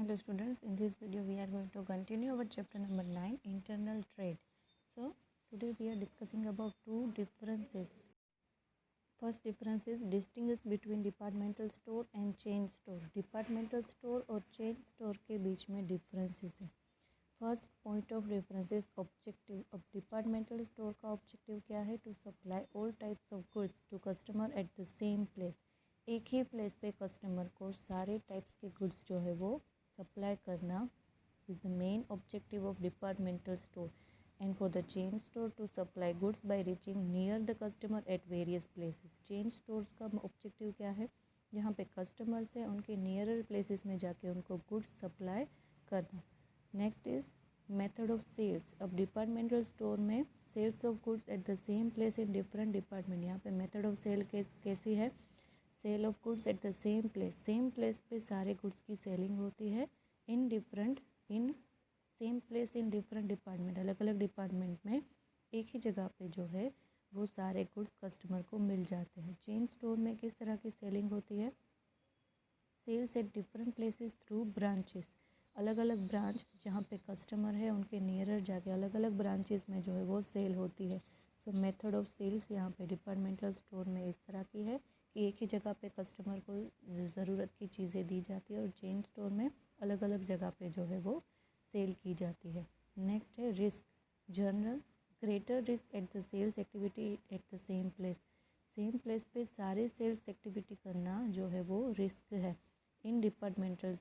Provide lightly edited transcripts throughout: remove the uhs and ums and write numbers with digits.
Hello students, in this video we are going to continue our chapter number 9, internal trade. So today we are discussing about two differences. First difference is distinguish between departmental store and chain store. Departmental store और chain store के बीच में differences है. First point of reference is objective. अब departmental store का objective क्या है? To supply all types of goods to customer at the same place. एक ही प्लेस पे कस्टमर को सारे टाइप्स के गुड्स जो है वो सप्लाई करना is the main objective of departmental store. And for the chain store to supply goods by reaching near the customer at various places. Chain stores का ऑब्जेक्टिव क्या है? जहाँ पे कस्टमर से उनके नियरर प्लेसेस में जाके उनको गुड्स सप्लाई करना. Next is method of sales. अब डिपार्टमेंटल स्टोर में sales of goods at the same place in different department. यहाँ पे मेथड ऑफ सेल कैसी है? Sale of goods at the same place. Same place पे सारे goods की सेलिंग होती है. In same place in different department. अलग अलग डिपार्टमेंट में एक ही जगह पे जो है वो सारे गुड्स कस्टमर को मिल जाते हैं. चेन स्टोर में किस तरह की सेलिंग होती है? Sales at different places through branches. अलग अलग ब्रांच जहाँ पे कस्टमर है उनके नियरर जाके अलग अलग ब्रांचेस में जो है वो सेल होती है. सो मेथड ऑफ सेल्स यहाँ पे डिपार्टमेंटल स्टोर में इस तरह की है कि एक ही जगह पे कस्टमर को ज़रूरत की चीज़ें दी जाती है और चेन स्टोर में अलग अलग जगह पे जो है वो सेल की जाती है. नेक्स्ट है risk. General greater risk at the sales activity at the same place. Same place पे सारे सेल्स एक्टिविटी करना जो है वो रिस्क है. इन डिपार्टमेंटल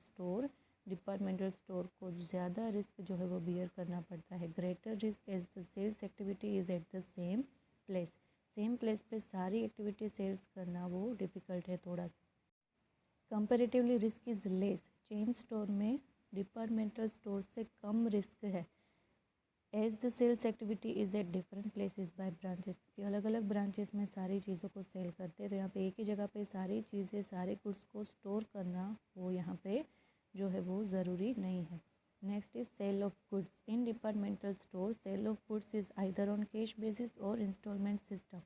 स्टोर को ज़्यादा रिस्क जो है वो बियर करना पड़ता है. Greater risk as the sales activity is at the same place. Same place पे सारी एक्टिविटी सेल्स करना वो डिफ़िकल्ट है थोड़ा सा. Comparatively risk is less. Chain store में डिपार्टमेंटल स्टोर से कम रिस्क है. As the sales activity is at different places by branches. क्योंकि अलग अलग ब्रांचेस में सारी चीज़ों को सेल करते हैं तो यहाँ पे एक ही जगह पे सारी चीज़ें सारे गुड्स को स्टोर करना वो यहाँ पे जो है वो ज़रूरी नहीं है. Next is sale of goods. In departmental store sale of goods is either on cash basis और इंस्टॉलमेंट सिस्टम.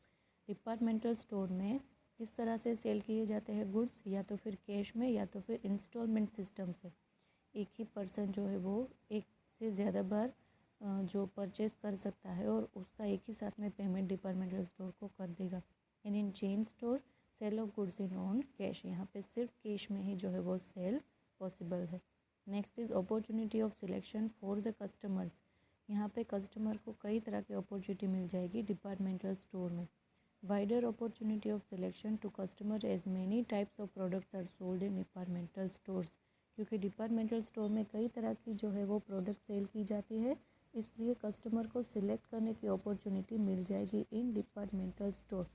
डिपार्टमेंटल स्टोर में किस तरह से सेल किए जाते हैं गुड्स? या तो फिर कैश में या तो फिर इंस्टॉलमेंट सिस्टम से. एक ही पर्सन जो है वो एक से ज़्यादा बार जो परचेस कर सकता है और उसका एक ही साथ में पेमेंट डिपार्टमेंटल स्टोर को कर देगा. And in chain store sale of goods in on cash. यहाँ पे सिर्फ कैश में ही जो है वो सेल पॉसिबल है. Next is opportunity of selection for the customers. यहाँ पे कस्टमर को कई तरह की अपॉर्चुनिटी मिल जाएगी डिपार्टमेंटल स्टोर में. Wider opportunity of selection to customer as many types of products are sold in departmental stores. क्योंकि डिपार्टमेंटल स्टोर में कई तरह की जो है वो प्रोडक्ट सेल की जाती है इसलिए कस्टमर को सिलेक्ट करने की अपॉर्चुनिटी मिल जाएगी in departmental store.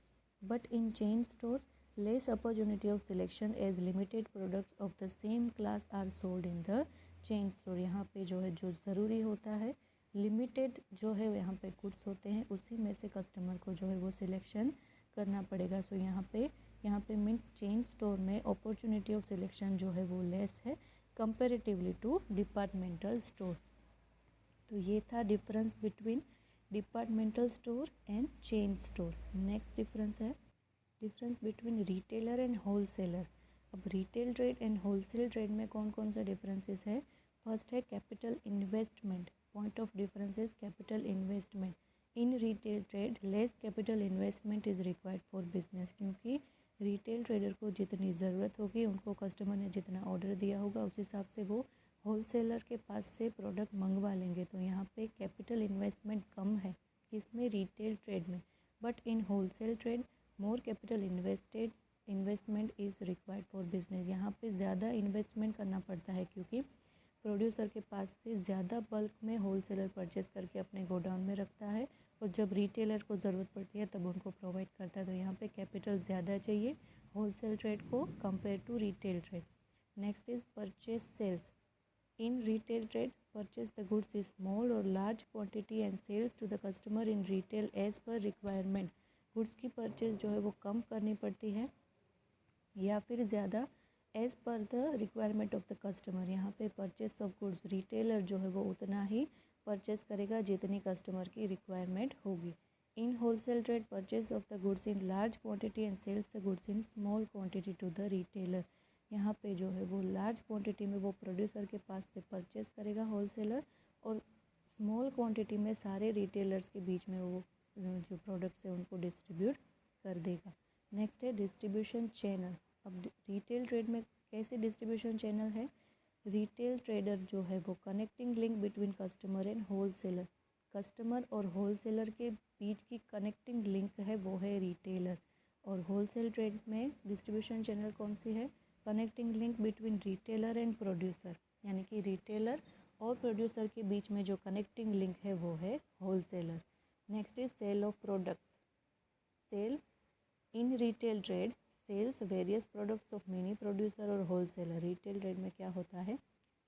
But in chain store less opportunity of selection as limited products of the same class are sold in the chain store. यहाँ पे जो है जो ज़रूरी होता है लिमिटेड जो है यहाँ पे गुड्स होते हैं उसी में से कस्टमर को जो है वो सिलेक्शन करना पड़ेगा. सो यहाँ पे मीन्स चेन स्टोर में अपॉर्चुनिटी ऑफ सिलेक्शन जो है वो लेस है कंपेरेटिवली टू डिपार्टमेंटल स्टोर. तो ये था difference between departmental store and chain store. Next difference है difference between retailer and wholesaler. अब retail trade and wholesale trade में कौन कौन सा डिफरेंसेस है? फर्स्ट है capital investment. Point of difference is capital investment. In retail trade less capital investment is required for business. क्योंकि retail trader को जितनी ज़रूरत होगी उनको कस्टमर ने जितना ऑर्डर दिया होगा उस हिसाब से वो होलसेलर के पास से प्रोडक्ट मंगवा लेंगे. तो यहाँ पे कैपिटल इन्वेस्टमेंट कम है किसमें? रिटेल ट्रेड में. But in wholesale trade more capital investment is required for business. यहाँ पे ज़्यादा इन्वेस्टमेंट करना पड़ता है क्योंकि प्रोड्यूसर के पास से ज़्यादा बल्क में होलसेलर परचेस करके अपने गोडाउन में रखता है और जब रिटेलर को ज़रूरत पड़ती है तब उनको प्रोवाइड करता है. तो यहाँ पे कैपिटल ज़्यादा चाहिए होलसेल ट्रेड को compare to retail trade. Next is purchase sales. In retail trade, purchase the goods in small or large quantity and sales to the customer in retail as per requirement. Goods की purchase जो है वो कम करनी पड़ती है या फिर ज़्यादा as per the requirement of the customer. यहाँ पे परचेस ऑफ गुड्स रिटेलर जो है वो उतना ही परचेस करेगा जितनी कस्टमर की रिक्वायरमेंट होगी. In wholesale trade purchase of the goods in large quantity and sales the goods in small quantity to the retailer. यहाँ पे जो है वो लार्ज क्वांटिटी में वो प्रोड्यूसर के पास से परचेस करेगा होलसेलर, और स्मॉल क्वांटिटी में सारे रिटेलर्स के बीच में वो जो प्रोडक्ट्स है उनको डिस्ट्रीब्यूट कर देगा। नेक्स्ट है डिस्ट्रीब्यूशन चैनल। अब रिटेल ट्रेड में कैसे डिस्ट्रीब्यूशन चैनल है? रिटेल ट्रेडर जो है वो connecting link between customer and wholesaler, customer और होलसेलर के बीच की कनेक्टिंग लिंक है वो है रिटेलर। और होलसेल ट्रेड में डिस्ट्रीब्यूशन चैनल कौन सी है? Connecting link between retailer and producer, यानी कि रिटेलर और प्रोड्यूसर के बीच में जो कनेक्टिंग लिंक है वो है wholesaler. Next is sale of products. Sale in retail trade sales various products of mini producer और होलसेलर। रिटेल ट्रेड में क्या होता है,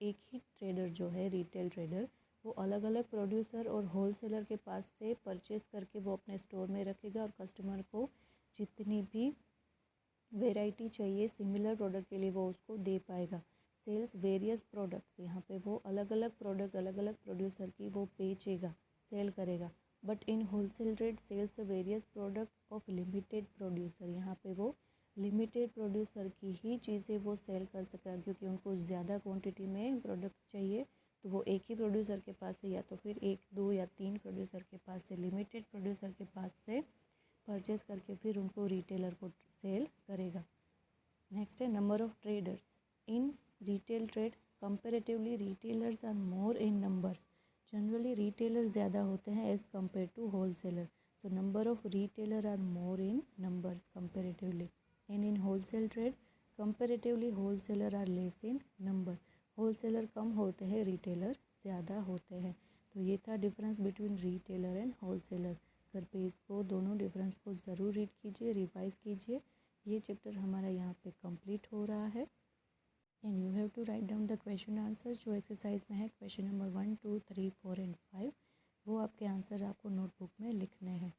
एक ही ट्रेडर जो है रिटेल ट्रेडर वो अलग अलग प्रोड्यूसर और होलसेलर के पास से परचेस करके वो अपने स्टोर में रखेगा और कस्टमर को जितनी भी वैरायटी चाहिए सिमिलर प्रोडक्ट के लिए वो उसको दे पाएगा। सेल्स वेरियस प्रोडक्ट्स, यहाँ पे वो अलग अलग प्रोडक्ट अलग अलग प्रोड्यूसर की वो बेचेगा, सेल करेगा। But in wholesale trade sales the various products of limited producer, यहाँ पे वो लिमिटेड प्रोड्यूसर की ही चीज़ें वो सेल कर सकेगा, क्योंकि उनको ज़्यादा क्वांटिटी में प्रोडक्ट्स चाहिए तो वो एक ही प्रोड्यूसर के पास से या तो फिर एक दो या तीन प्रोड्यूसर के पास से, लिमिटेड प्रोड्यूसर के पास से परचेस करके फिर उनको रिटेलर को सेल करेगा। नेक्स्ट है number of traders in retail trade. Comparatively retailers are more in numbers. Generally retailer ज़्यादा होते हैं as compare to wholesaler, so number of retailer are more in numbers comparatively. And in wholesale trade comparatively wholesaler are less in number. Wholesaler कम होते हैं, retailer ज़्यादा होते हैं। तो ये था difference between retailer and wholesaler. घर पे इसको दोनों डिफरेंस को ज़रूर रीड कीजिए, रिवाइज कीजिए। ये चैप्टर हमारा यहाँ पे कंप्लीट हो रहा है। And you have to write down the question answer जो एक्सरसाइज में है, क्वेश्चन नंबर 1, 2, 3, 4 एंड 5। वो आपके आंसर आपको नोटबुक में लिखने हैं।